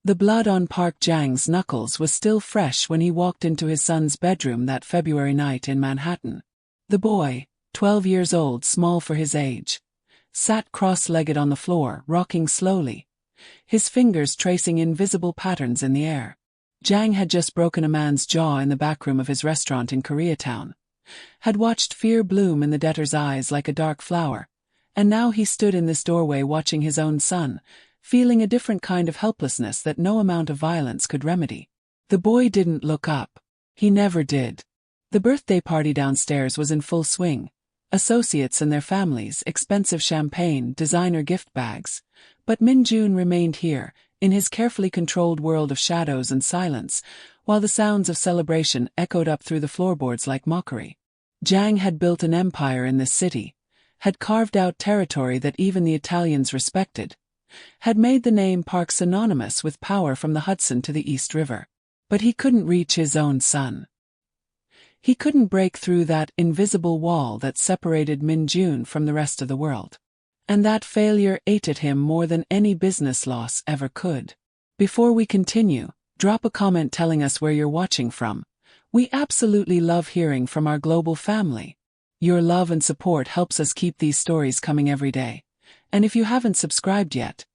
The blood on Park Jang's knuckles was still fresh when he walked into his son's bedroom that February night in Manhattan. The boy, 12 years old, small for his age, sat cross-legged on the floor, rocking slowly, his fingers tracing invisible patterns in the air. Jang had just broken a man's jaw in the backroom of his restaurant in Koreatown, had watched fear bloom in the debtor's eyes like a dark flower, and now he stood in this doorway watching his own son, feeling a different kind of helplessness that no amount of violence could remedy. The boy didn't look up. He never did. The birthday party downstairs was in full swing. Associates and their families, expensive champagne, designer gift bags. But Min-jun remained here, in his carefully controlled world of shadows and silence, while the sounds of celebration echoed up through the floorboards like mockery. Jang had built an empire in this city, had carved out territory that even the Italians respected, had made the name Park synonymous with power from the Hudson to the East River. But he couldn't reach his own son. He couldn't break through that invisible wall that separated Min-jun from the rest of the world. And that failure ate at him more than any business loss ever could. Before we continue, drop a comment telling us where you're watching from. We absolutely love hearing from our global family. Your love and support helps us keep these stories coming every day. And if you haven't subscribed yet,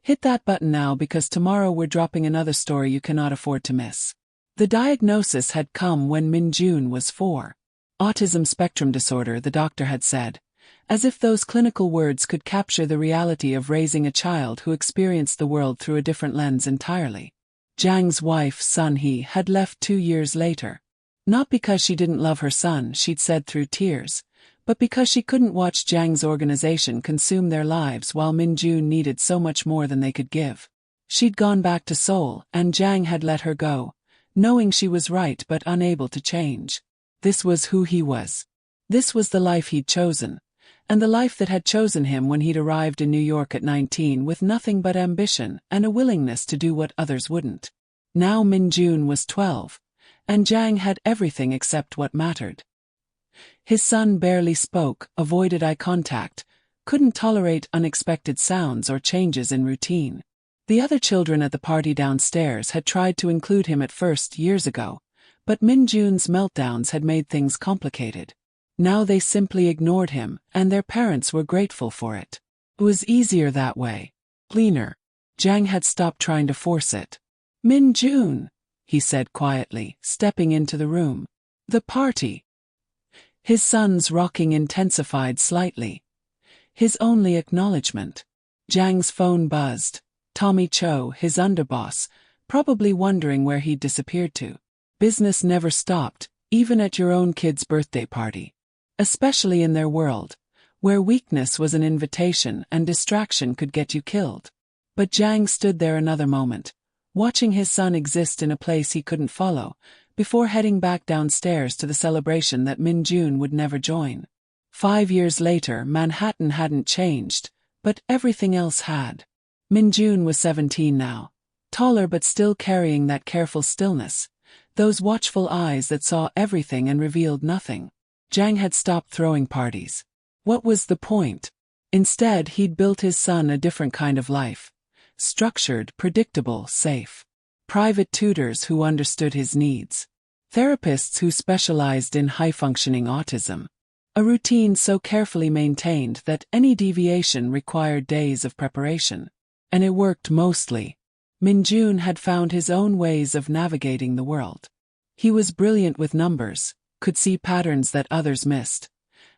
hit that button now because tomorrow we're dropping another story you cannot afford to miss. The diagnosis had come when Min-jun was 4. Autism spectrum disorder, the doctor had said, as if those clinical words could capture the reality of raising a child who experienced the world through a different lens entirely. Jang's wife, Sun Hee, had left 2 years later. Not because she didn't love her son, she'd said through tears, but because she couldn't watch Jang's organization consume their lives while Min-jun needed so much more than they could give. She'd gone back to Seoul, and Jang had let her go, knowing she was right but unable to change. This was who he was. This was the life he'd chosen, and the life that had chosen him when he'd arrived in New York at 19 with nothing but ambition and a willingness to do what others wouldn't. Now Min-jun was 12, and Jang had everything except what mattered. His son barely spoke, avoided eye contact, couldn't tolerate unexpected sounds or changes in routine. The other children at the party downstairs had tried to include him at first years ago, but Min-jun's meltdowns had made things complicated. Now they simply ignored him, and their parents were grateful for it. It was easier that way. Cleaner. Jang had stopped trying to force it. "Min-jun," he said quietly, stepping into the room. "The party." His son's rocking intensified slightly. His only acknowledgement. Jang's phone buzzed. Tommy Cho, his underboss, probably wondering where he'd disappeared to. Business never stopped, even at your own kid's birthday party. Especially in their world, where weakness was an invitation and distraction could get you killed. But Jang stood there another moment, watching his son exist in a place he couldn't follow, before heading back downstairs to the celebration that Min-jun would never join. 5 years later, Manhattan hadn't changed, but everything else had. Min-jun was 17 now, taller but still carrying that careful stillness, those watchful eyes that saw everything and revealed nothing. Jang had stopped throwing parties. What was the point? Instead, he'd built his son a different kind of life. Structured, predictable, safe. Private tutors who understood his needs. Therapists who specialized in high-functioning autism. A routine so carefully maintained that any deviation required days of preparation. And it worked mostly. Min-jun had found his own ways of navigating the world. He was brilliant with numbers, could see patterns that others missed,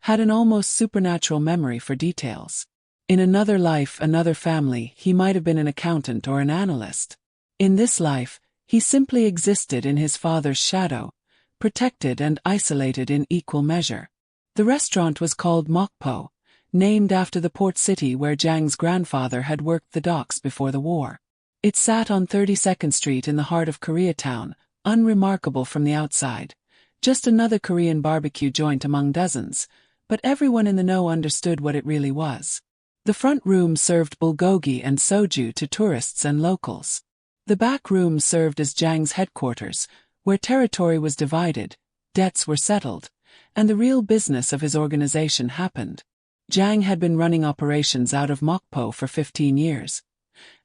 had an almost supernatural memory for details. In another life, another family, he might have been an accountant or an analyst. In this life, he simply existed in his father's shadow, protected and isolated in equal measure. The restaurant was called Mokpo, named after the port city where Jang's grandfather had worked the docks before the war. It sat on 32nd Street in the heart of Koreatown, unremarkable from the outside. Just another Korean barbecue joint among dozens, but everyone in the know understood what it really was. The front room served bulgogi and soju to tourists and locals. The back room served as Jang's headquarters, where territory was divided, debts were settled, and the real business of his organization happened. Jang had been running operations out of Mokpo for 15 years,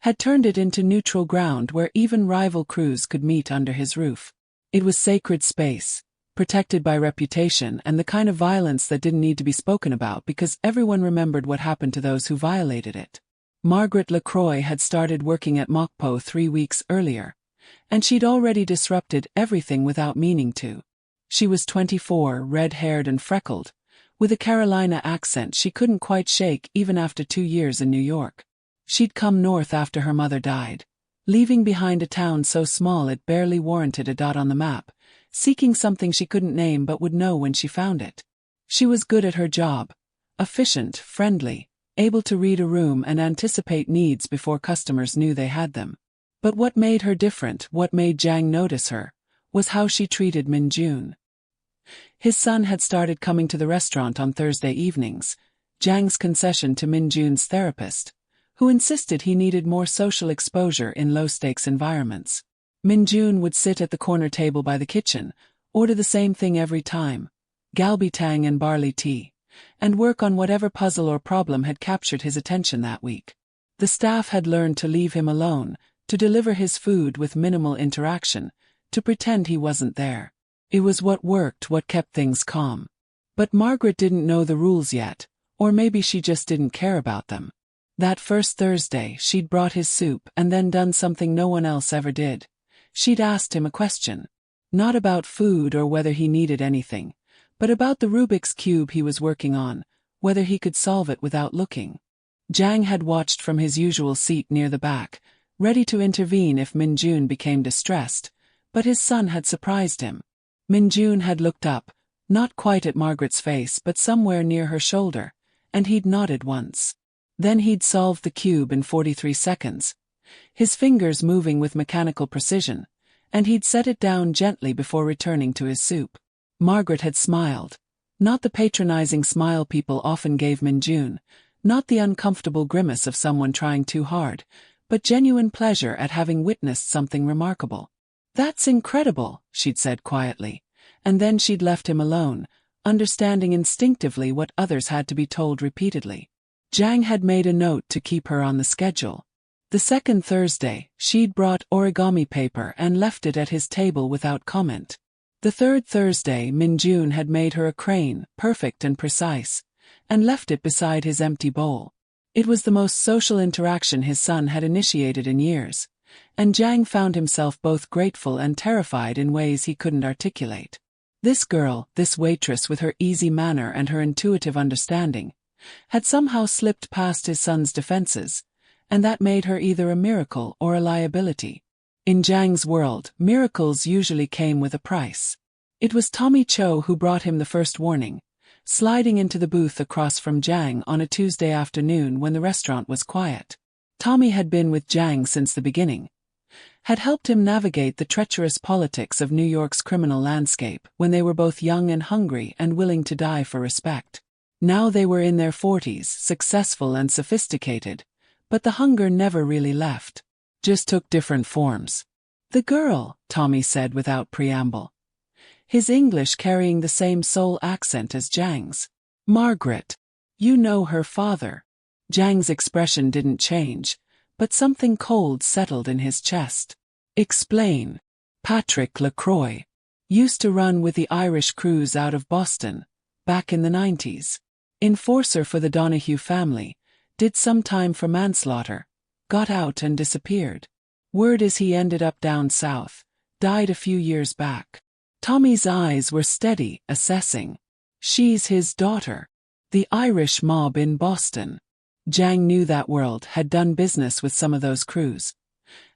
had turned it into neutral ground where even rival crews could meet under his roof. It was sacred space, protected by reputation and the kind of violence that didn't need to be spoken about because everyone remembered what happened to those who violated it. Margaret LaCroix had started working at Mokpo 3 weeks earlier, and she'd already disrupted everything without meaning to. She was 24, red-haired and freckled, with a Carolina accent she couldn't quite shake even after 2 years in New York. She'd come north after her mother died, leaving behind a town so small it barely warranted a dot on the map, seeking something she couldn't name but would know when she found it. She was good at her job, efficient, friendly, able to read a room and anticipate needs before customers knew they had them. But what made her different, what made Jang notice her, was how she treated Min-jun. His son had started coming to the restaurant on Thursday evenings, Jang's concession to Min-jun's therapist, who insisted he needed more social exposure in low-stakes environments. Min-jun would sit at the corner table by the kitchen, order the same thing every time, galbi-tang and barley tea, and work on whatever puzzle or problem had captured his attention that week. The staff had learned to leave him alone, to deliver his food with minimal interaction, to pretend he wasn't there. It was what worked, what kept things calm. But Margaret didn't know the rules yet, or maybe she just didn't care about them. That first Thursday, she'd brought his soup and then done something no one else ever did. She'd asked him a question. Not about food or whether he needed anything, but about the Rubik's Cube he was working on, whether he could solve it without looking. Jang had watched from his usual seat near the back, ready to intervene if Min-jun became distressed, but his son had surprised him. Min-jun had looked up, not quite at Margaret's face but somewhere near her shoulder, and he'd nodded once. Then he'd solved the cube in 43 seconds, his fingers moving with mechanical precision, and he'd set it down gently before returning to his soup. Margaret had smiled, not the patronizing smile people often gave Min-jun, not the uncomfortable grimace of someone trying too hard, but genuine pleasure at having witnessed something remarkable. "That's incredible," she'd said quietly, and then she'd left him alone, understanding instinctively what others had to be told repeatedly. Jang had made a note to keep her on the schedule. The second Thursday, she'd brought origami paper and left it at his table without comment. The third Thursday, Min-jun had made her a crane, perfect and precise, and left it beside his empty bowl. It was the most social interaction his son had initiated in years, and Jang found himself both grateful and terrified in ways he couldn't articulate. This girl, this waitress with her easy manner and her intuitive understanding, had somehow slipped past his son's defenses, and that made her either a miracle or a liability. In Jang's world, miracles usually came with a price. It was Tommy Cho who brought him the first warning, sliding into the booth across from Jang on a Tuesday afternoon when the restaurant was quiet. Tommy had been with Jang since the beginning, had helped him navigate the treacherous politics of New York's criminal landscape when they were both young and hungry and willing to die for respect. Now they were in their 40s, successful and sophisticated, but the hunger never really left, just took different forms. "The girl," Tommy said without preamble, his English carrying the same soul accent as Jang's. "Margaret. You know her father." Jang's expression didn't change, but something cold settled in his chest. "Explain." "Patrick LaCroix. Used to run with the Irish crews out of Boston, back in the 90s. Enforcer for the Donahue family, did some time for manslaughter, got out and disappeared. Word is he ended up down south, died a few years back." Tommy's eyes were steady, assessing. "She's his daughter. The Irish mob in Boston." Jang knew that world, had done business with some of those crews,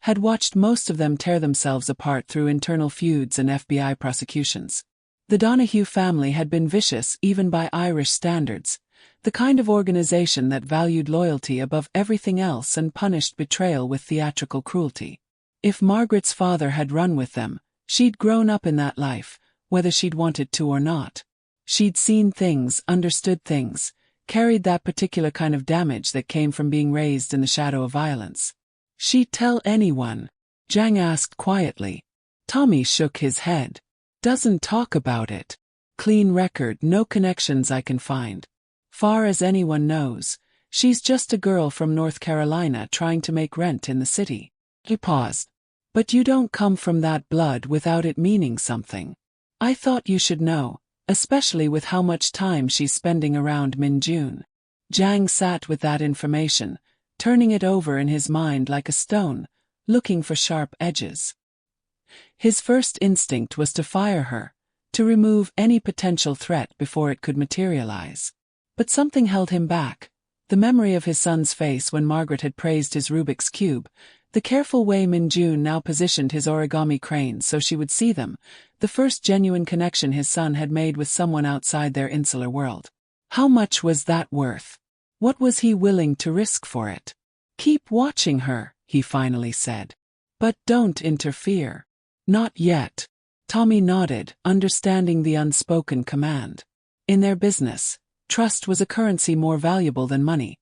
had watched most of them tear themselves apart through internal feuds and FBI prosecutions. The Donahue family had been vicious even by Irish standards, the kind of organization that valued loyalty above everything else and punished betrayal with theatrical cruelty. If Margaret's father had run with them, she'd grown up in that life, whether she'd wanted to or not. She'd seen things, understood things, carried that particular kind of damage that came from being raised in the shadow of violence. "She'd tell anyone?" Jang asked quietly. Tommy shook his head. "Doesn't talk about it. Clean record, no connections I can find. Far as anyone knows, She's just a girl from North Carolina trying to make rent in the city. He paused. But you don't come from that blood without it meaning something. I thought you should know, especially with how much time she's spending around Min-jun. Jang sat with that information, turning it over in his mind like a stone, looking for sharp edges. His first instinct was to fire her, to remove any potential threat before it could materialize. But something held him back. The memory of his son's face when Margaret had praised his Rubik's Cube, the careful way Min-jun now positioned his origami cranes so she would see them, the first genuine connection his son had made with someone outside their insular world. How much was that worth? What was he willing to risk for it? Keep watching her, he finally said. But don't interfere. Not yet. Tommy nodded, understanding the unspoken command. In their business, trust was a currency more valuable than money,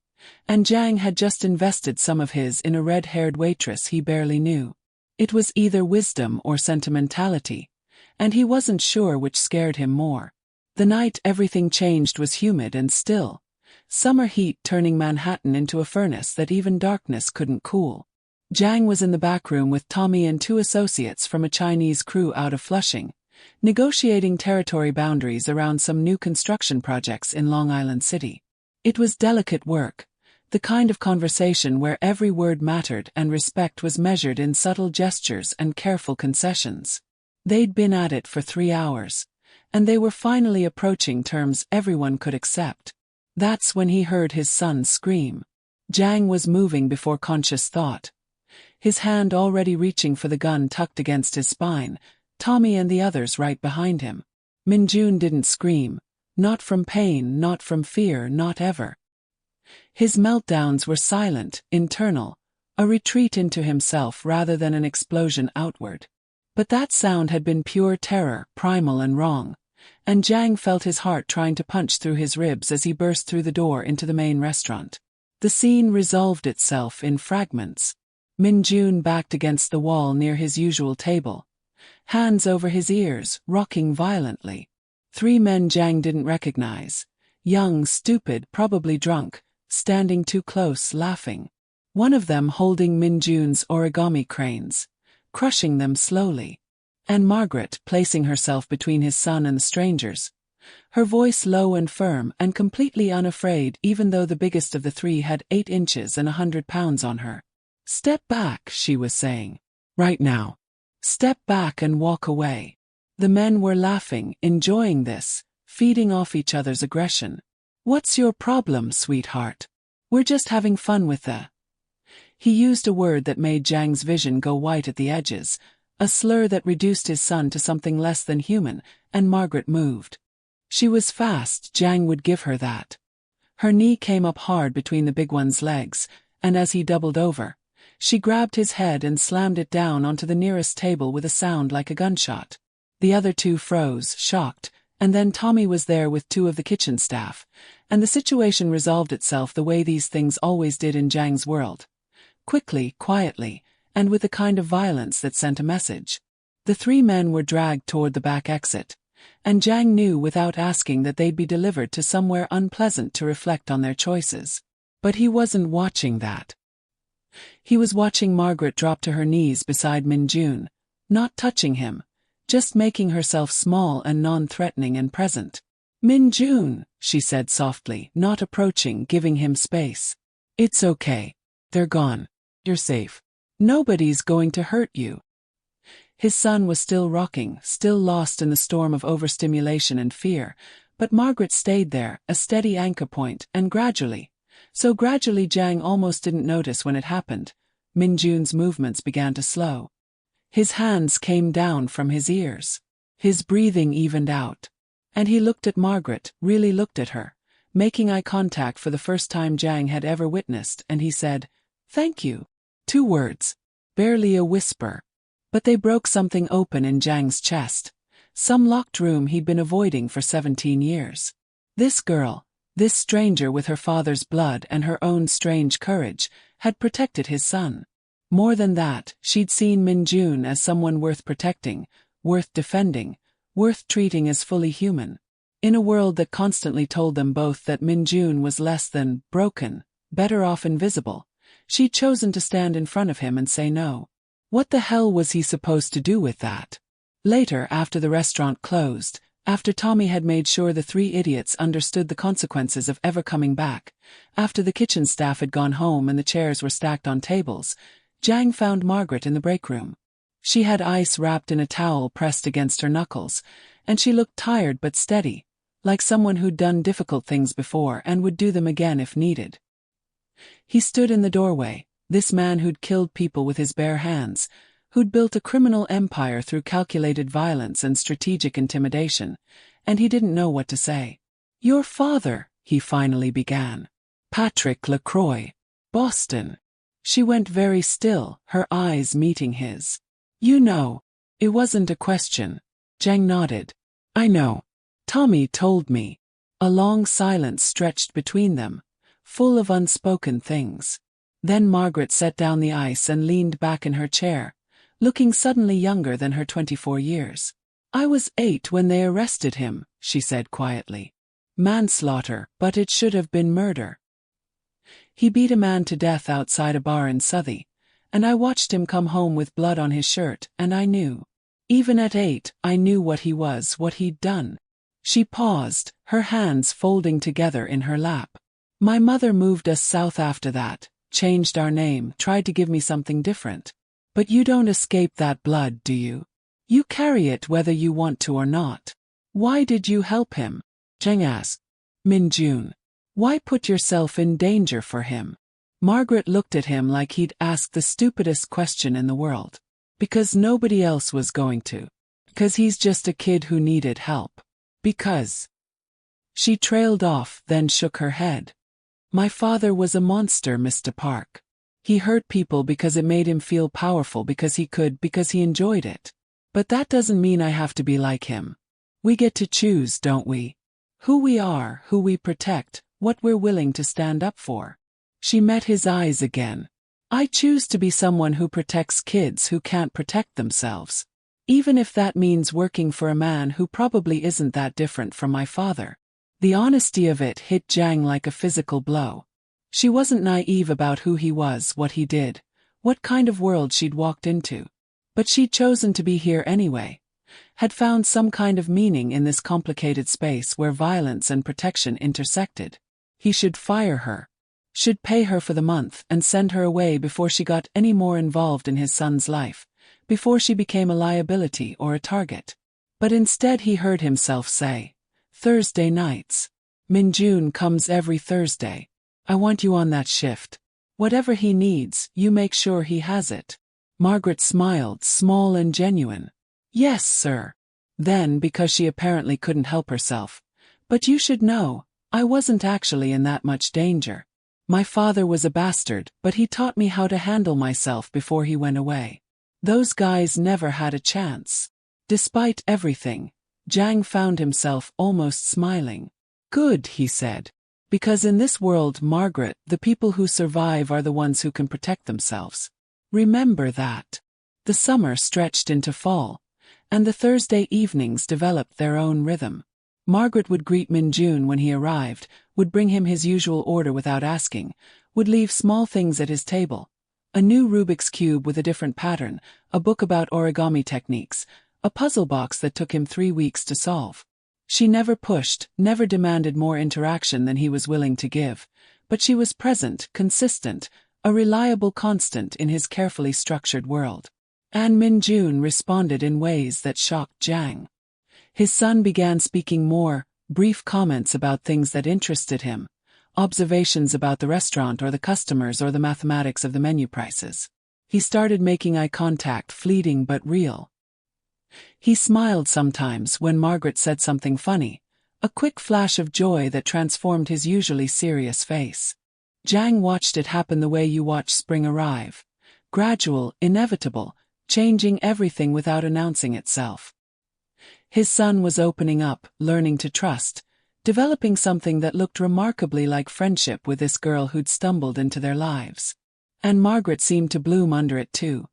and Jang had just invested some of his in a red-haired waitress he barely knew. It was either wisdom or sentimentality, and he wasn't sure which scared him more. The night everything changed was humid and still, summer heat turning Manhattan into a furnace that even darkness couldn't cool. Jang was in the back room with Tommy and two associates from a Chinese crew out of Flushing, negotiating territory boundaries around some new construction projects in Long Island City. It was delicate work, the kind of conversation where every word mattered and respect was measured in subtle gestures and careful concessions. They'd been at it for 3 hours, and they were finally approaching terms everyone could accept. That's when he heard his son scream. Jang was moving before conscious thought, his hand already reaching for the gun tucked against his spine, Tommy and the others right behind him. Min-jun didn't scream, not from pain, not from fear, not ever. His meltdowns were silent, internal, a retreat into himself rather than an explosion outward. But that sound had been pure terror, primal and wrong, and Jang felt his heart trying to punch through his ribs as he burst through the door into the main restaurant. The scene resolved itself in fragments. Min-jun backed against the wall near his usual table, hands over his ears, rocking violently. 3 men Jang didn't recognize. Young, stupid, probably drunk, standing too close, laughing. One of them holding Min-jun's origami cranes, crushing them slowly. And Margaret placing herself between his son and the strangers, her voice low and firm and completely unafraid even though the biggest of the 3 had 8 inches and 100 pounds on her. "Step back," she was saying. "Right now. Step back and walk away." The men were laughing, enjoying this, feeding off each other's aggression. "What's your problem, sweetheart? We're just having fun with the..." He used a word that made Jang's vision go white at the edges, a slur that reduced his son to something less than human, and Margaret moved. She was fast, Jang would give her that. Her knee came up hard between the big one's legs, and as he doubled over, she grabbed his head and slammed it down onto the nearest table with a sound like a gunshot. The other 2 froze, shocked, and then Tommy was there with 2 of the kitchen staff, and the situation resolved itself the way these things always did in Jang's world. Quickly, quietly, and with a kind of violence that sent a message. The 3 men were dragged toward the back exit, and Jang knew without asking that they'd be delivered to somewhere unpleasant to reflect on their choices. But he wasn't watching that. He was watching Margaret drop to her knees beside Min-jun, not touching him, just making herself small and non-threatening and present. "Min-jun," she said softly, not approaching, giving him space. "It's okay. They're gone. You're safe. Nobody's going to hurt you." His son was still rocking, still lost in the storm of overstimulation and fear, but Margaret stayed there, a steady anchor point, and gradually, so gradually Jang almost didn't notice when it happened, Min-jun's movements began to slow. His hands came down from his ears. His breathing evened out. And he looked at Margaret, really looked at her, making eye contact for the first time Jang had ever witnessed, and he said, "Thank you." 2 words. Barely a whisper. But they broke something open in Jang's chest, some locked room he'd been avoiding for 17 years. This girl, this stranger with her father's blood and her own strange courage, had protected his son. More than that, she'd seen Min-jun as someone worth protecting, worth defending, worth treating as fully human. In a world that constantly told them both that Min-jun was less than broken, better off invisible. She'd chosen to stand in front of him and say no. What the hell was he supposed to do with that? Later, after the restaurant closed, after Tommy had made sure the three idiots understood the consequences of ever coming back, after the kitchen staff had gone home and the chairs were stacked on tables, Jang found Margaret in the break room. She had ice wrapped in a towel pressed against her knuckles, and she looked tired but steady, like someone who'd done difficult things before and would do them again if needed. He stood in the doorway, this man who'd killed people with his bare hands, who'd built a criminal empire through calculated violence and strategic intimidation, and he didn't know what to say. "Your father," he finally began. "Patrick LaCroix. Boston." She went very still, her eyes meeting his. "You know." It wasn't a question. Jang nodded. "I know. Tommy told me." A long silence stretched between them, full of unspoken things. Then Margaret set down the ice and leaned back in her chair, looking suddenly younger than her 24 years. "I was 8 when they arrested him," she said quietly. "Manslaughter, but it should have been murder. He beat a man to death outside a bar in Southie, and I watched him come home with blood on his shirt, and I knew. Even at 8, I knew what he was, what he'd done." She paused, her hands folding together in her lap. "My mother moved us south after that, changed our name, tried to give me something different. But you don't escape that blood, do you? You carry it whether you want to or not. Why did you help him?" Jang asked. "Min-jun. Why put yourself in danger for him?" Margaret looked at him like he'd asked the stupidest question in the world. "Because nobody else was going to. Because he's just a kid who needed help. Because..." She trailed off, then shook her head. "My father was a monster, Mr. Park. He hurt people because it made him feel powerful, because he could, because he enjoyed it. But that doesn't mean I have to be like him. We get to choose, don't we? Who we are, who we protect, what we're willing to stand up for." She met his eyes again. "I choose to be someone who protects kids who can't protect themselves. Even if that means working for a man who probably isn't that different from my father." The honesty of it hit Jang like a physical blow. She wasn't naive about who he was, what he did, what kind of world she'd walked into. But she'd chosen to be here anyway. Had found some kind of meaning in this complicated space where violence and protection intersected. He should fire her. Should pay her for the month and send her away before she got any more involved in his son's life, before she became a liability or a target. But instead he heard himself say, "Thursday nights. Min-jun comes every Thursday. I want you on that shift. Whatever he needs, you make sure he has it." Margaret smiled, small and genuine. "Yes, sir." Then, because she apparently couldn't help herself, "But you should know, I wasn't actually in that much danger. My father was a bastard, but he taught me how to handle myself before he went away. Those guys never had a chance." Despite everything, Jang found himself almost smiling. "Good," he said. "Because in this world, Margaret, the people who survive are the ones who can protect themselves. Remember that." The summer stretched into fall, and the Thursday evenings developed their own rhythm. Margaret would greet Min-jun when he arrived, would bring him his usual order without asking, would leave small things at his table. A new Rubik's Cube with a different pattern, a book about origami techniques, a puzzle box that took him 3 weeks to solve. She never pushed, never demanded more interaction than he was willing to give, but she was present, consistent, a reliable constant in his carefully structured world. And Min-jun responded in ways that shocked Jang. His son began speaking more, brief comments about things that interested him, observations about the restaurant or the customers or the mathematics of the menu prices. He started making eye contact, fleeting but real. He smiled sometimes when Margaret said something funny, a quick flash of joy that transformed his usually serious face. Jang watched it happen the way you watch spring arrive. Gradual, inevitable, changing everything without announcing itself. His son was opening up, learning to trust, developing something that looked remarkably like friendship with this girl who'd stumbled into their lives. And Margaret seemed to bloom under it too,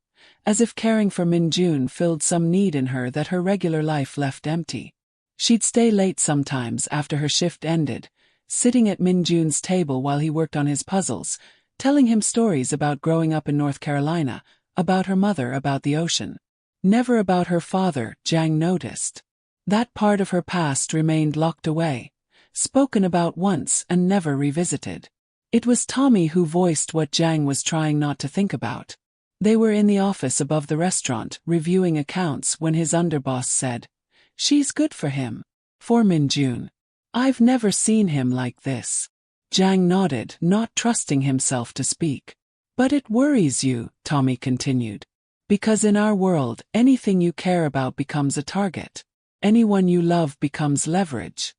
as if caring for Min-jun filled some need in her that her regular life left empty. She'd stay late sometimes after her shift ended, sitting at Min-jun's table while he worked on his puzzles, telling him stories about growing up in North Carolina, about her mother, about the ocean. Never about her father, Jang noticed. That part of her past remained locked away, spoken about once and never revisited. It was Tommy who voiced what Jang was trying not to think about. They were in the office above the restaurant, reviewing accounts, when his underboss said, "She's good for him." For Min-jun. "I've never seen him like this." Jang nodded, not trusting himself to speak. "But it worries you," Tommy continued. "Because in our world, anything you care about becomes a target. Anyone you love becomes leverage.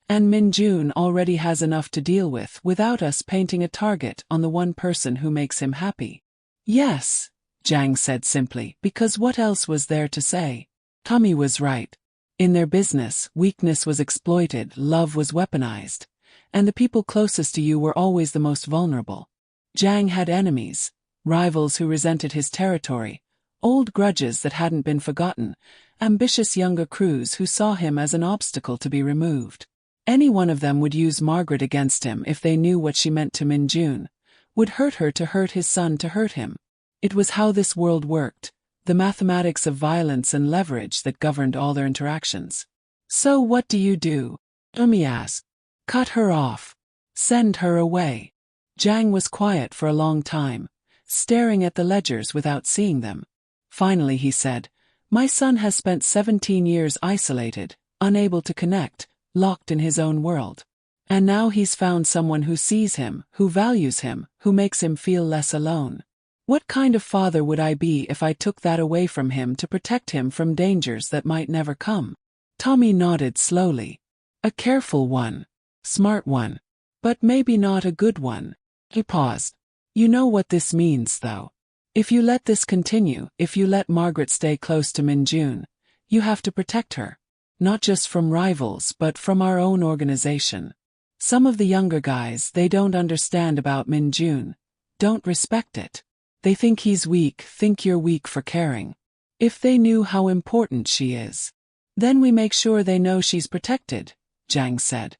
And Min-jun already has enough to deal with without us painting a target on the one person who makes him happy." "Yes," Jang said simply, because what else was there to say? Tommy was right. In their business, weakness was exploited, love was weaponized, and the people closest to you were always the most vulnerable. Jang had enemies, rivals who resented his territory, old grudges that hadn't been forgotten, ambitious younger crews who saw him as an obstacle to be removed. Any one of them would use Margaret against him if they knew what she meant to Min-jun, would hurt her to hurt his son to hurt him. It was how this world worked, the mathematics of violence and leverage that governed all their interactions. "So what do you do?" Tommy asked. "Cut her off. Send her away." Jang was quiet for a long time, staring at the ledgers without seeing them. Finally he said, "My son has spent 17 years isolated, unable to connect, locked in his own world. And now he's found someone who sees him, who values him, who makes him feel less alone. What kind of father would I be if I took that away from him to protect him from dangers that might never come?" Tommy nodded slowly. "A careful one. Smart one. But maybe not a good one." He paused. "You know what this means, though. If you let this continue, if you let Margaret stay close to Min-jun, you have to protect her. Not just from rivals but from our own organization. Some of the younger guys, they don't understand about Min-jun, don't respect it. They think he's weak, think you're weak for caring. If they knew how important she is. Then we make sure they know she's protected," Jang said,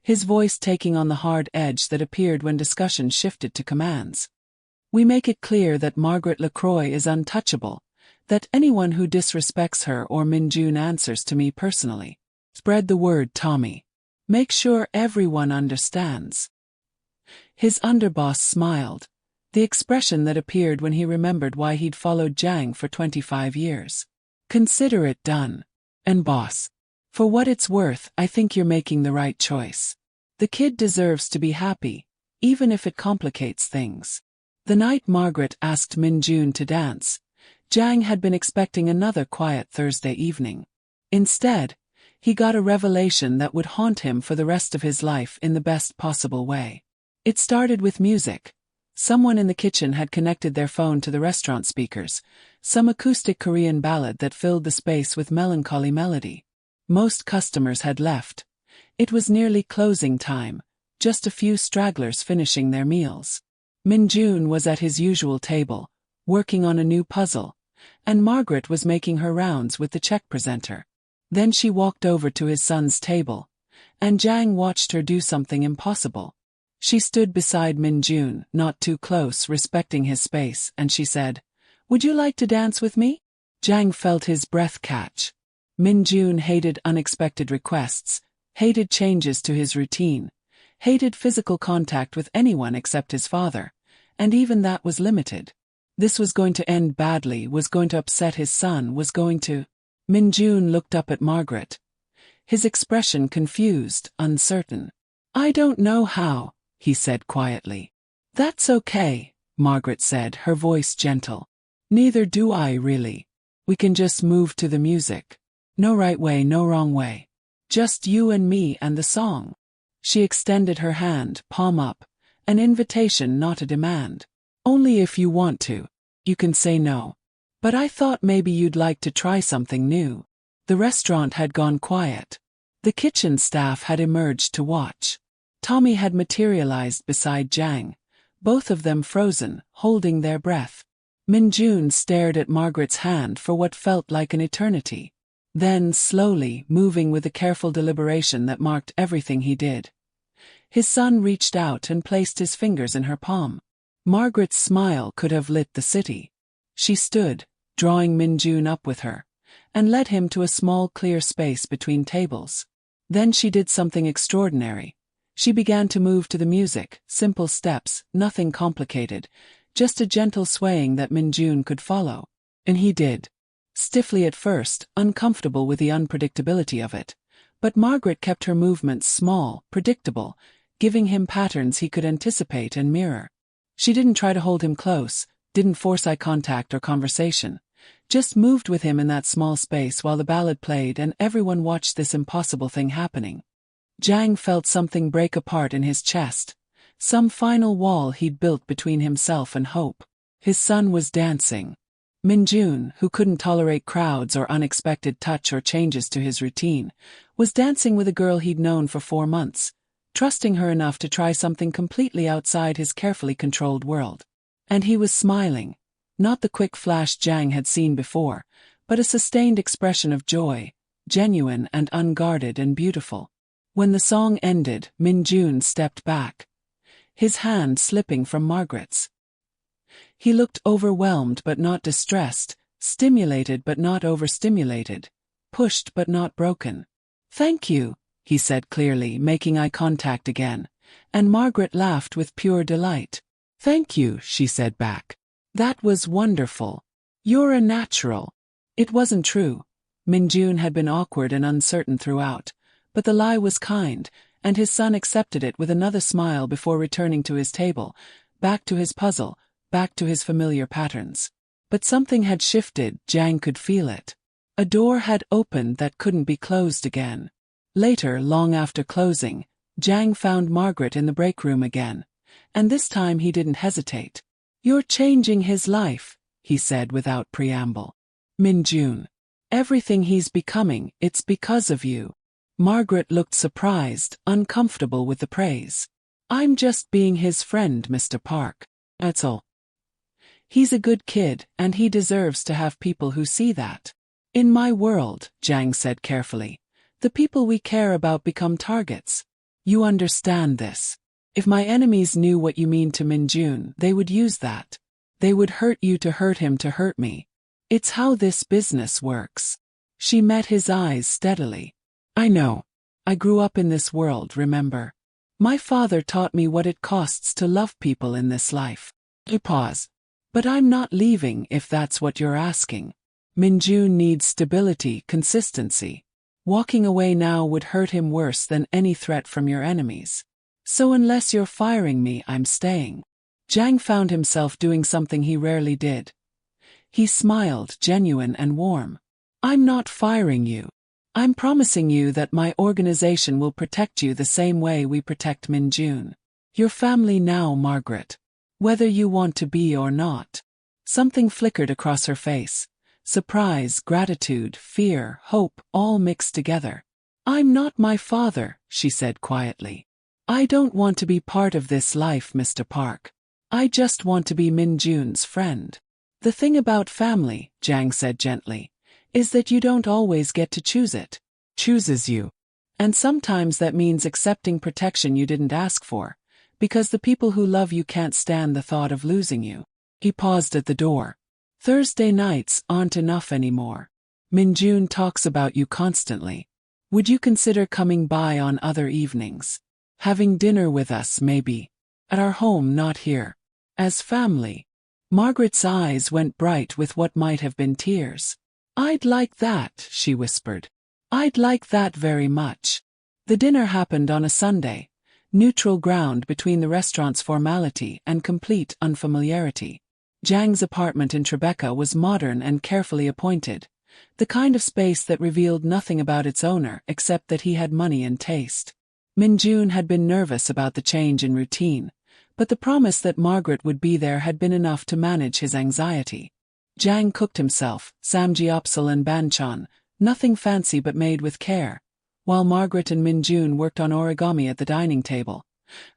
his voice taking on the hard edge that appeared when discussion shifted to commands. "We make it clear that Margaret LaCroix is untouchable, that anyone who disrespects her or Min-jun answers to me personally. Spread the word, Tommy. Make sure everyone understands." His underboss smiled, the expression that appeared when he remembered why he'd followed Jang for 25 years. "Consider it done. And boss, for what it's worth, I think you're making the right choice. The kid deserves to be happy, even if it complicates things." The night Margaret asked Min-jun to dance, Jang had been expecting another quiet Thursday evening. Instead, he got a revelation that would haunt him for the rest of his life in the best possible way. It started with music. Someone in the kitchen had connected their phone to the restaurant speakers, some acoustic Korean ballad that filled the space with melancholy melody. Most customers had left. It was nearly closing time, just a few stragglers finishing their meals. Min-jun was at his usual table, working on a new puzzle, and Margaret was making her rounds with the check presenter. Then she walked over to his son's table, and Jang watched her do something impossible. She stood beside Min-jun, not too close, respecting his space, and she said, "Would you like to dance with me?" Jang felt his breath catch. Min-jun hated unexpected requests, hated changes to his routine, hated physical contact with anyone except his father, and even that was limited. This was going to end badly, was going to upset his son, was going to... Min-jun looked up at Margaret, his expression confused, uncertain. "I don't know how," he said quietly. "That's okay," Margaret said, her voice gentle. "Neither do I really. We can just move to the music. No right way, no wrong way. Just you and me and the song." She extended her hand, palm up, an invitation, not a demand. "Only if you want to. You can say no. But I thought maybe you'd like to try something new." The restaurant had gone quiet. The kitchen staff had emerged to watch. Tommy had materialized beside Jang, both of them frozen, holding their breath. Min-jun stared at Margaret's hand for what felt like an eternity. Then, slowly, moving with the careful deliberation that marked everything he did, His son reached out and placed his fingers in her palm. Margaret's smile could have lit the city. She stood, drawing Minjun up with her, and led him to a small clear space between tables. Then she did something extraordinary. She began to move to the music, simple steps, nothing complicated, just a gentle swaying that Minjun could follow. And he did. Stiffly at first, uncomfortable with the unpredictability of it. But Margaret kept her movements small, predictable, giving him patterns he could anticipate and mirror. She didn't try to hold him close, didn't force eye contact or conversation. Just moved with him in that small space while the ballad played and everyone watched this impossible thing happening. Jang felt something break apart in his chest, some final wall he'd built between himself and hope. His son was dancing. Minjun, who couldn't tolerate crowds or unexpected touch or changes to his routine, was dancing with a girl he'd known for 4 months, trusting her enough to try something completely outside his carefully controlled world. And he was smiling, not the quick flash Jang had seen before, but a sustained expression of joy, genuine and unguarded and beautiful. When the song ended, Minjun stepped back, his hand slipping from Margaret's. He looked overwhelmed but not distressed, stimulated but not overstimulated, pushed but not broken. "Thank you," he said clearly, making eye contact again, and Margaret laughed with pure delight. "Thank you," she said back. "That was wonderful. You're a natural." It wasn't true. Minjun had been awkward and uncertain throughout, but the lie was kind, and his son accepted it with another smile before returning to his table, back to his puzzle, back to his familiar patterns. But something had shifted, Jang could feel it. A door had opened that couldn't be closed again. Later, long after closing, Jang found Margaret in the break room again, and this time he didn't hesitate. "You're changing his life," he said without preamble. "Minjun. Everything he's becoming, it's because of you." Margaret looked surprised, uncomfortable with the praise. "I'm just being his friend, Mr. Park. That's all. He's a good kid, and he deserves to have people who see that." "In my world," Jang said carefully, "the people we care about become targets. You understand this. If my enemies knew what you mean to Minjun, they would use that. They would hurt you to hurt him to hurt me. It's how this business works." She met his eyes steadily. "I know. I grew up in this world, remember? My father taught me what it costs to love people in this life." He paused. "But I'm not leaving if that's what you're asking. Minjun needs stability, consistency. Walking away now would hurt him worse than any threat from your enemies. So unless you're firing me, I'm staying." Jang found himself doing something he rarely did. He smiled, genuine and warm. "I'm not firing you. I'm promising you that my organization will protect you the same way we protect Minjun. Your family now, Margaret. Whether you want to be or not." Something flickered across her face. Surprise, gratitude, fear, hope, all mixed together. "I'm not my father," she said quietly. "I don't want to be part of this life, Mr. Park. I just want to be Minjun's friend. The thing about family," Jang said gently, "is that you don't always get to choose it. Chooses you. And sometimes that means accepting protection you didn't ask for, because the people who love you can't stand the thought of losing you." He paused at the door. "Thursday nights aren't enough anymore. Minjun talks about you constantly. Would you consider coming by on other evenings? Having dinner with us, maybe. At our home, not here. As family." Margaret's eyes went bright with what might have been tears. "I'd like that," she whispered. "I'd like that very much." The dinner happened on a Sunday, neutral ground between the restaurant's formality and complete unfamiliarity. Jang's apartment in Tribeca was modern and carefully appointed, the kind of space that revealed nothing about its owner except that he had money and taste. Minjun had been nervous about the change in routine, but the promise that Margaret would be there had been enough to manage his anxiety. Jang cooked himself, samgyeopsal and banchan, nothing fancy but made with care, while Margaret and Minjun worked on origami at the dining table,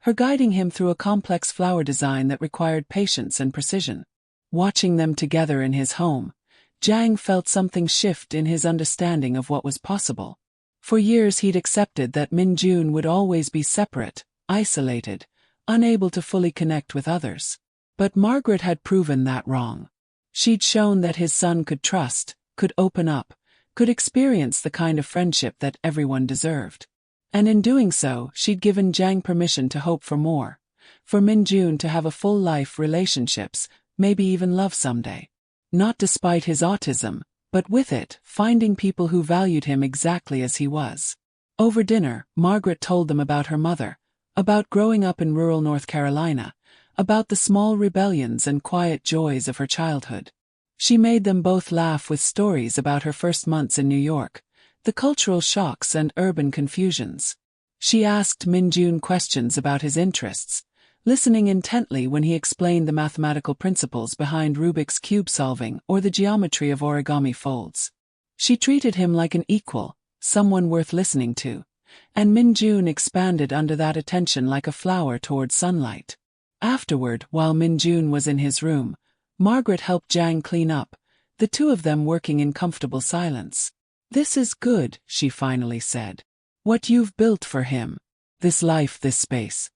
her guiding him through a complex flower design that required patience and precision. Watching them together in his home, Jang felt something shift in his understanding of what was possible. For years he'd accepted that Minjun would always be separate, isolated, unable to fully connect with others. But Margaret had proven that wrong. She'd shown that his son could trust, could open up, could experience the kind of friendship that everyone deserved. And in doing so, she'd given Jang permission to hope for more, for Min-jun to have a full life, relationships, maybe even love someday. Not despite his autism, but with it, finding people who valued him exactly as he was. Over dinner, Margaret told them about her mother, about growing up in rural North Carolina, about the small rebellions and quiet joys of her childhood. She made them both laugh with stories about her first months in New York, the cultural shocks and urban confusions. She asked Min-jun questions about his interests, listening intently when he explained the mathematical principles behind Rubik's Cube solving or the geometry of origami folds. She treated him like an equal, someone worth listening to, and Min-jun expanded under that attention like a flower toward sunlight. Afterward, while Min-jun was in his room, Margaret helped Jang clean up, the two of them working in comfortable silence. "This is good," she finally said. "What you've built for him. This life, this space.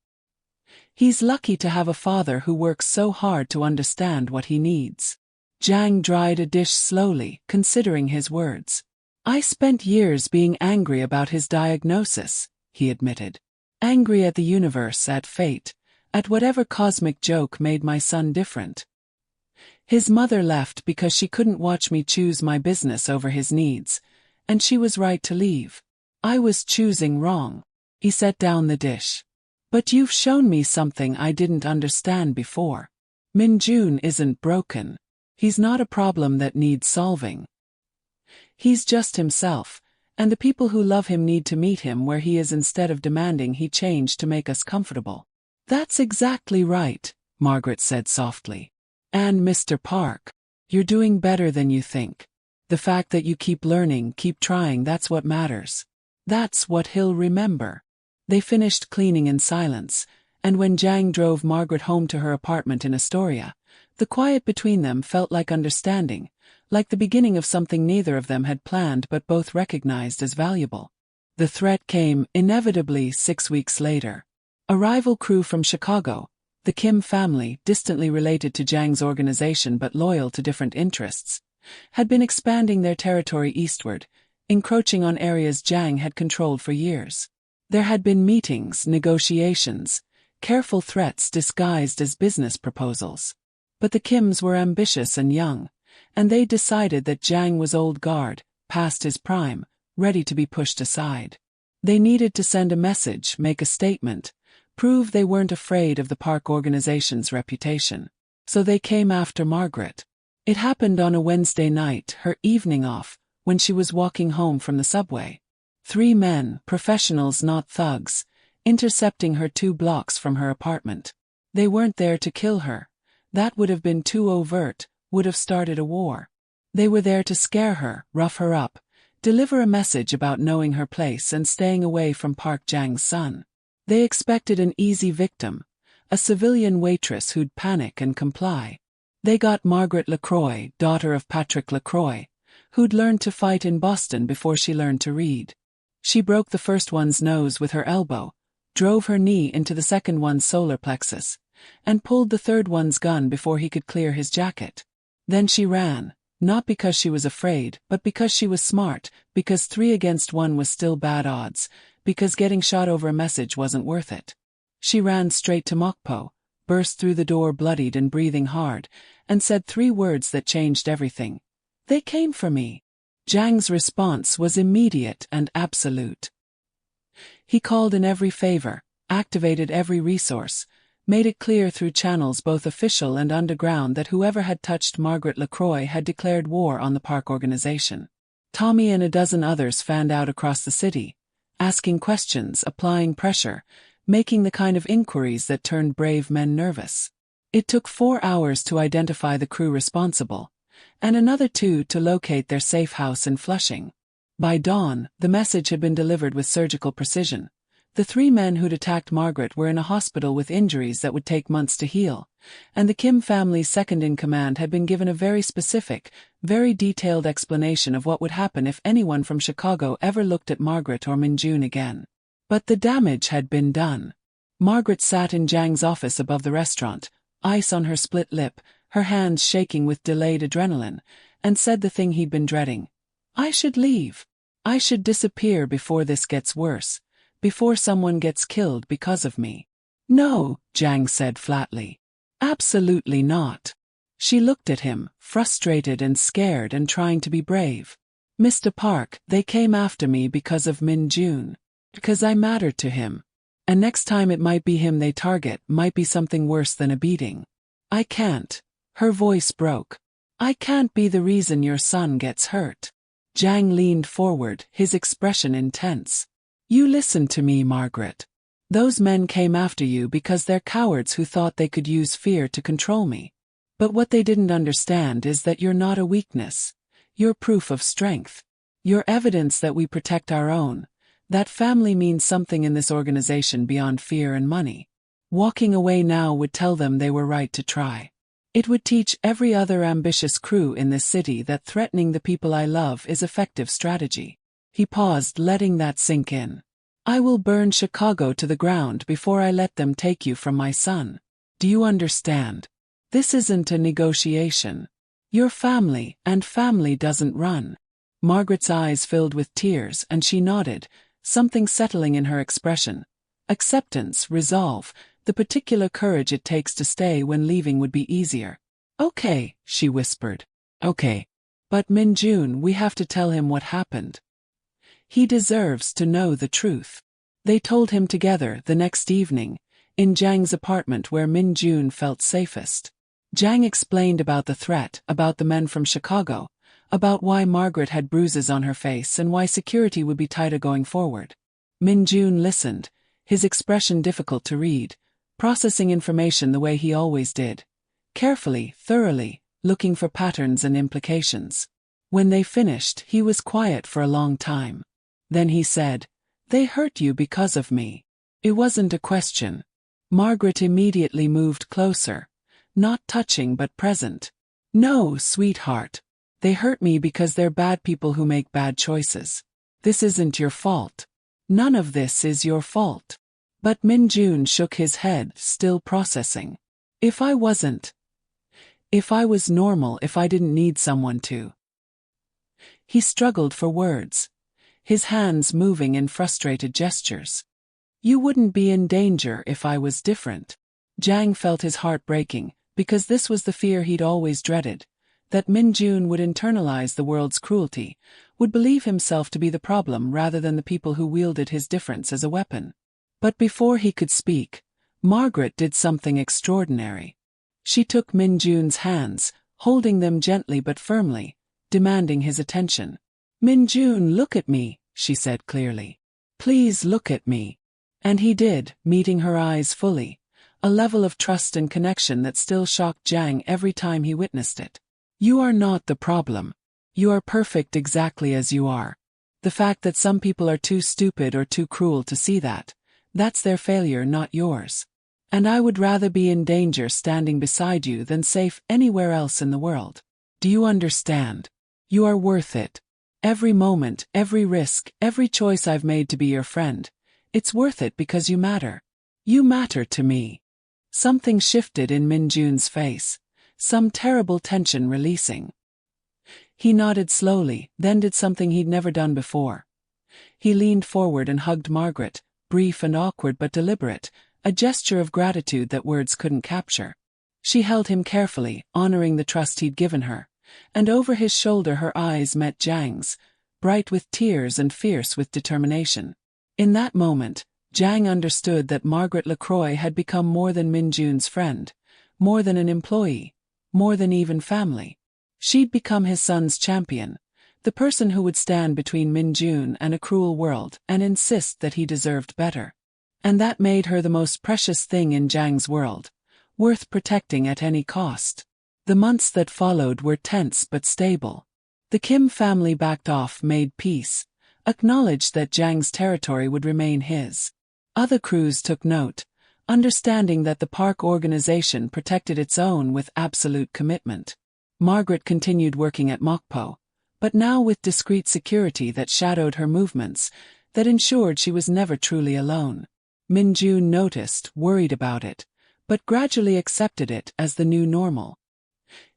He's lucky to have a father who works so hard to understand what he needs." Jang dried a dish slowly, considering his words. "I spent years being angry about his diagnosis," he admitted. "Angry at the universe, at fate, at whatever cosmic joke made my son different. His mother left because she couldn't watch me choose my business over his needs, and she was right to leave. I was choosing wrong." He set down the dish. "But you've shown me something I didn't understand before. Min-jun isn't broken. He's not a problem that needs solving. He's just himself, and the people who love him need to meet him where he is instead of demanding he change to make us comfortable." "That's exactly right," Margaret said softly. "And Mr. Park, you're doing better than you think. The fact that you keep learning, keep trying, that's what matters. That's what he'll remember." They finished cleaning in silence, and when Jang drove Margaret home to her apartment in Astoria, the quiet between them felt like understanding, like the beginning of something neither of them had planned but both recognized as valuable. The threat came, inevitably, 6 weeks later. A rival crew from Chicago, the Kim family, distantly related to Jang's organization but loyal to different interests, had been expanding their territory eastward, encroaching on areas Jang had controlled for years. There had been meetings, negotiations, careful threats disguised as business proposals. But the Kims were ambitious and young, and they decided that Jang was old guard, past his prime, ready to be pushed aside. They needed to send a message, make a statement, prove they weren't afraid of the Park organization's reputation. So they came after Margaret. It happened on a Wednesday night, her evening off, when she was walking home from the subway. 3 men, professionals not thugs, intercepting her 2 blocks from her apartment. They weren't there to kill her. That would have been too overt, would have started a war. They were there to scare her, rough her up, deliver a message about knowing her place and staying away from Park Jang's son. They expected an easy victim, a civilian waitress who'd panic and comply. They got Margaret LaCroix, daughter of Patrick LaCroix, who'd learned to fight in Boston before she learned to read. She broke the first one's nose with her elbow, drove her knee into the second one's solar plexus, and pulled the third one's gun before he could clear his jacket. Then she ran, not because she was afraid, but because she was smart, because 3 against 1 was still bad odds, because getting shot over a message wasn't worth it. She ran straight to Mokpo, burst through the door bloodied and breathing hard, and said 3 words that changed everything. "They came for me." Jang's response was immediate and absolute. He called in every favor, activated every resource, made it clear through channels both official and underground that whoever had touched Margaret LaCroix had declared war on the Park organization. Tommy and a dozen others fanned out across the city, asking questions, applying pressure, making the kind of inquiries that turned brave men nervous. It took 4 hours to identify the crew responsible, and another 2 to locate their safe house in Flushing. By dawn, the message had been delivered with surgical precision. The 3 men who'd attacked Margaret were in a hospital with injuries that would take months to heal, and the Kim family's second-in-command had been given a very specific, very detailed explanation of what would happen if anyone from Chicago ever looked at Margaret or Min-jun again. But the damage had been done. Margaret sat in Jang's office above the restaurant, ice on her split lip, her hands shaking with delayed adrenaline, and said the thing he'd been dreading. I should leave. I should disappear before this gets worse, before someone gets killed because of me. No, Jang said flatly. Absolutely not. She looked at him, frustrated and scared and trying to be brave. Mr. Park, they came after me because of Min Jun. Because I mattered to him. And next time it might be him they target, might be something worse than a beating. I can't. Her voice broke. I can't be the reason your son gets hurt. Jang leaned forward, his expression intense. You listen to me, Margaret. Those men came after you because they're cowards who thought they could use fear to control me. But what they didn't understand is that you're not a weakness. You're proof of strength. You're evidence that we protect our own. That family means something in this organization beyond fear and money. Walking away now would tell them they were right to try. It would teach every other ambitious crew in this city that threatening the people I love is effective strategy. He paused, letting that sink in. I will burn Chicago to the ground before I let them take you from my son. Do you understand? This isn't a negotiation. You're family, and family doesn't run. Margaret's eyes filled with tears and she nodded, something settling in her expression. Acceptance, resolve, the particular courage it takes to stay when leaving would be easier. Okay, she whispered. Okay. But Min Jun, we have to tell him what happened. He deserves to know the truth. They told him together the next evening, in Jang's apartment where Min Jun felt safest. Jang explained about the threat, about the men from Chicago, about why Margaret had bruises on her face and why security would be tighter going forward. Min Jun listened, his expression difficult to read, processing information the way he always did. Carefully, thoroughly, looking for patterns and implications. When they finished, he was quiet for a long time. Then he said, They hurt you because of me. It wasn't a question. Margaret immediately moved closer. Not touching but present. No, sweetheart. They hurt me because they're bad people who make bad choices. This isn't your fault. None of this is your fault. But Min Jun shook his head, still processing. If I wasn't. If I was normal, if I didn't need someone to. He struggled for words, his hands moving in frustrated gestures. You wouldn't be in danger if I was different. Jang felt his heart breaking, because this was the fear he'd always dreaded, that Min Jun would internalize the world's cruelty, would believe himself to be the problem rather than the people who wielded his difference as a weapon. But before he could speak, Margaret did something extraordinary. She took Min Jun's hands, holding them gently but firmly, demanding his attention. Min Jun, look at me, she said clearly. Please look at me. And he did, meeting her eyes fully, a level of trust and connection that still shocked Jang every time he witnessed it. You are not the problem. You are perfect exactly as you are. The fact that some people are too stupid or too cruel to see that, that's their failure, not yours. And I would rather be in danger standing beside you than safe anywhere else in the world. Do you understand? You are worth it. Every moment, every risk, every choice I've made to be your friend, it's worth it because you matter. You matter to me. Something shifted in Min Jun's face, some terrible tension releasing. He nodded slowly, then did something he'd never done before. He leaned forward and hugged Margaret, brief and awkward but deliberate, a gesture of gratitude that words couldn't capture. She held him carefully, honoring the trust he'd given her, and over his shoulder her eyes met Jang's, bright with tears and fierce with determination. In that moment, Jang understood that Margaret LaCroix had become more than Min Jun's friend, more than an employee, more than even family. She'd become his son's champion, the person who would stand between Min Jun and a cruel world and insist that he deserved better. And that made her the most precious thing in Jang's world, worth protecting at any cost. The months that followed were tense but stable. The Kim family backed off, made peace, acknowledged that Jang's territory would remain his. Other crews took note, understanding that the park organization protected its own with absolute commitment. Margaret continued working at Mokpo, but now with discreet security that shadowed her movements, that ensured she was never truly alone. Min-jun noticed, worried about it, but gradually accepted it as the new normal.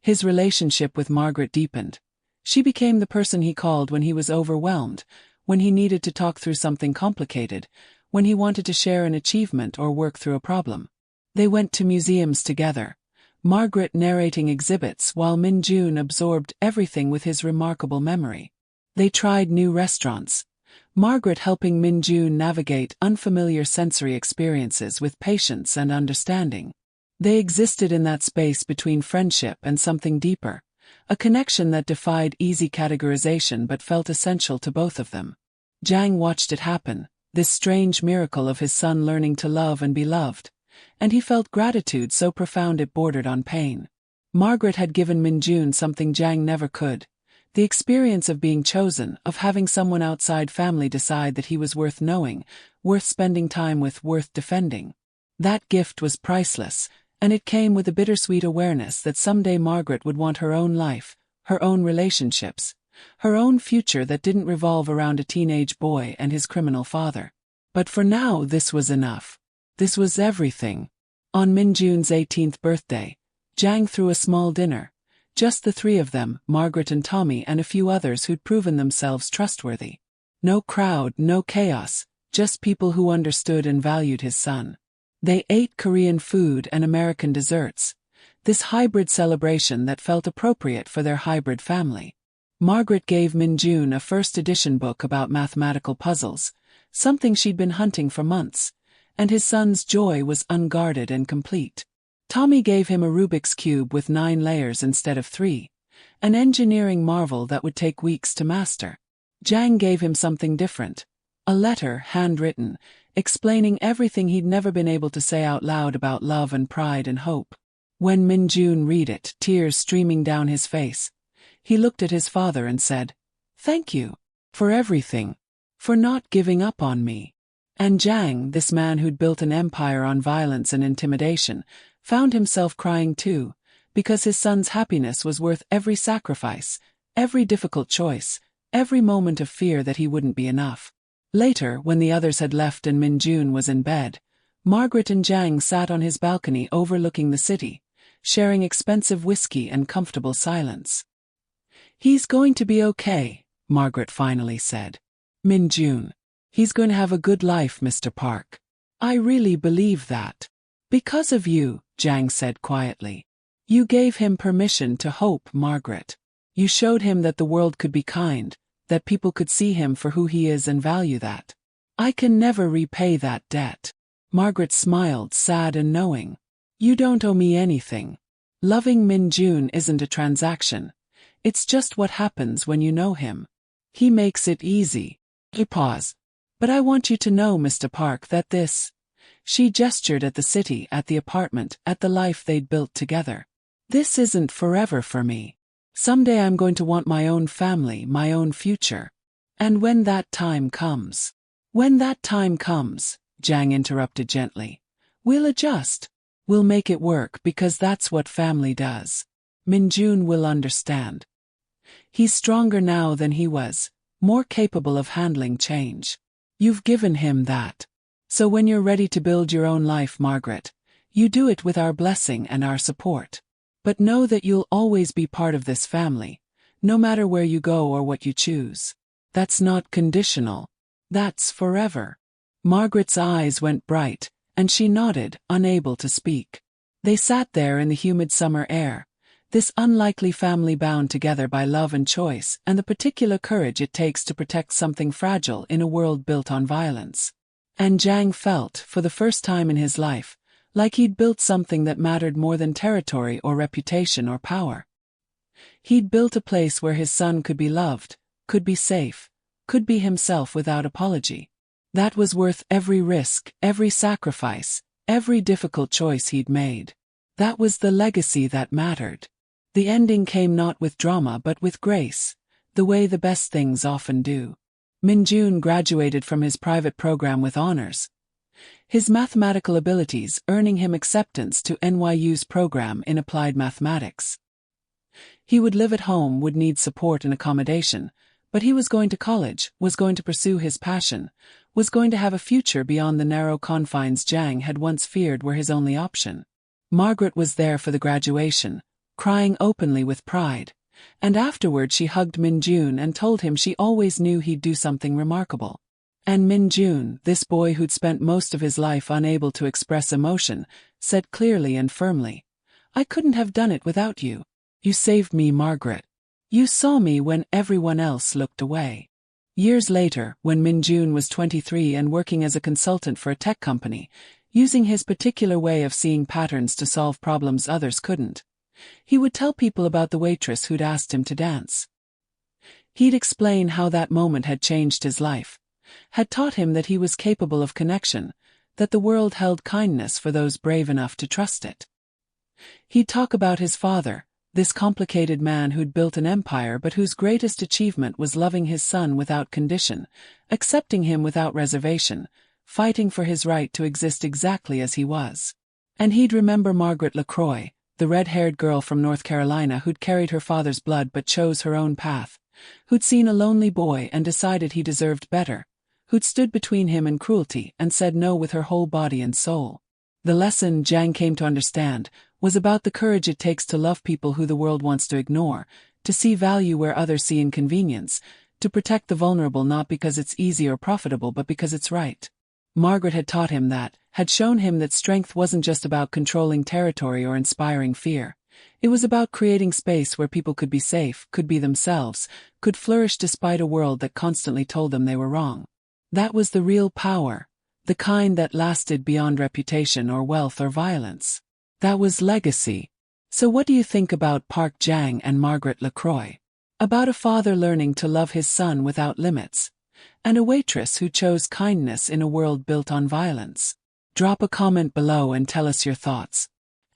His relationship with Margaret deepened. She became the person he called when he was overwhelmed, when he needed to talk through something complicated, when he wanted to share an achievement or work through a problem. They went to museums together, Margaret narrating exhibits while Min-jun absorbed everything with his remarkable memory. They tried new restaurants, Margaret helping Min-jun navigate unfamiliar sensory experiences with patience and understanding. They existed in that space between friendship and something deeper, a connection that defied easy categorization but felt essential to both of them. Jang watched it happen, this strange miracle of his son learning to love and be loved, and he felt gratitude so profound it bordered on pain. Margaret had given Min-jun something Jang never could, the experience of being chosen, of having someone outside family decide that he was worth knowing, worth spending time with, worth defending. That gift was priceless, and it came with a bittersweet awareness that someday Margaret would want her own life, her own relationships, her own future that didn't revolve around a teenage boy and his criminal father. But for now this was enough. This was everything. On Min-jun's 18th birthday, Jang threw a small dinner. Just the three of them, Margaret and Tommy and a few others who'd proven themselves trustworthy. No crowd, no chaos, just people who understood and valued his son. They ate Korean food and American desserts, this hybrid celebration that felt appropriate for their hybrid family. Margaret gave Min-jun a first edition book about mathematical puzzles, something she'd been hunting for months, and his son's joy was unguarded and complete. Tommy gave him a Rubik's Cube with 9 layers instead of 3, an engineering marvel that would take weeks to master. Jang gave him something different, a letter, handwritten, explaining everything he'd never been able to say out loud about love and pride and hope. When Min-jun read it, tears streaming down his face, he looked at his father and said, "Thank you. For everything. For not giving up on me." And Jang, this man who'd built an empire on violence and intimidation, found himself crying too, because his son's happiness was worth every sacrifice, every difficult choice, every moment of fear that he wouldn't be enough. Later, when the others had left and Min-jun was in bed, Margaret and Jang sat on his balcony overlooking the city, sharing expensive whiskey and comfortable silence. "He's going to be okay," Margaret finally said. "Min-jun. He's going to have a good life, Mr. Park. I really believe that." "Because of you," Jang said quietly. "You gave him permission to hope, Margaret. You showed him that the world could be kind, that people could see him for who he is and value that. I can never repay that debt." Margaret smiled, sad and knowing. "You don't owe me anything. Loving Min-jun isn't a transaction. It's just what happens when you know him. He makes it easy." He paused. "But I want you to know, Mr. Park, that this—" She gestured at the city, at the apartment, at the life they'd built together. "This isn't forever for me. Someday I'm going to want my own family, my own future. And when that time comes—" "When that time comes," Jang interrupted gently, "we'll adjust. We'll make it work because that's what family does. Min-jun will understand. He's stronger now than he was, more capable of handling change. You've given him that. So when you're ready to build your own life, Margaret, you do it with our blessing and our support. But know that you'll always be part of this family, no matter where you go or what you choose. That's not conditional. That's forever." Margaret's eyes went bright, and she nodded, unable to speak. They sat there in the humid summer air, this unlikely family bound together by love and choice and the particular courage it takes to protect something fragile in a world built on violence. And Jang felt, for the first time in his life, like he'd built something that mattered more than territory or reputation or power. He'd built a place where his son could be loved, could be safe, could be himself without apology. That was worth every risk, every sacrifice, every difficult choice he'd made. That was the legacy that mattered. The ending came not with drama but with grace, the way the best things often do. Min-jun graduated from his private program with honors, his mathematical abilities earning him acceptance to NYU's program in applied mathematics. He would live at home, would need support and accommodation, But he was going to college, was going to pursue his passion, was going to have a future beyond the narrow confines Jang had once feared were his only option. Margaret was there for the graduation, crying openly with pride, and afterward she hugged Min-jun and told him she always knew he'd do something remarkable. And Min-jun, this boy who'd spent most of his life unable to express emotion, said clearly and firmly, "I couldn't have done it without you. You saved me, Margaret. You saw me when everyone else looked away." Years later, when Min-jun was 23 and working as a consultant for a tech company, using his particular way of seeing patterns to solve problems others couldn't, he would tell people about the waitress who'd asked him to dance. He'd explain how that moment had changed his life, had taught him that he was capable of connection, that the world held kindness for those brave enough to trust it. He'd talk about his father, this complicated man who'd built an empire but whose greatest achievement was loving his son without condition, accepting him without reservation, fighting for his right to exist exactly as he was. And he'd remember Margaret LaCroix, the red-haired girl from North Carolina who'd carried her father's blood but chose her own path, who'd seen a lonely boy and decided he deserved better, who'd stood between him and cruelty and said no with her whole body and soul. The lesson Jang came to understand was about the courage it takes to love people who the world wants to ignore, to see value where others see inconvenience, to protect the vulnerable not because it's easy or profitable but because it's right. Margaret had taught him that, had shown him that strength wasn't just about controlling territory or inspiring fear. It was about creating space where people could be safe, could be themselves, could flourish despite a world that constantly told them they were wrong. That was the real power, the kind that lasted beyond reputation or wealth or violence. That was legacy. So what do you think about Park Jang and Margaret LaCroix? About a father learning to love his son without limits, and a waitress who chose kindness in a world built on violence? Drop a comment below and tell us your thoughts.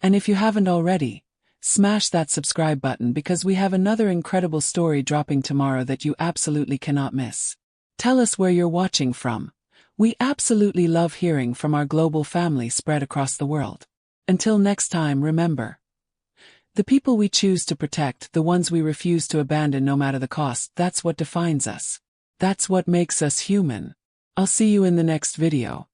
And if you haven't already, smash that subscribe button because we have another incredible story dropping tomorrow that you absolutely cannot miss. Tell us where you're watching from. We absolutely love hearing from our global family spread across the world. Until next time, remember, the people we choose to protect, the ones we refuse to abandon no matter the cost, that's what defines us. That's what makes us human. I'll see you in the next video.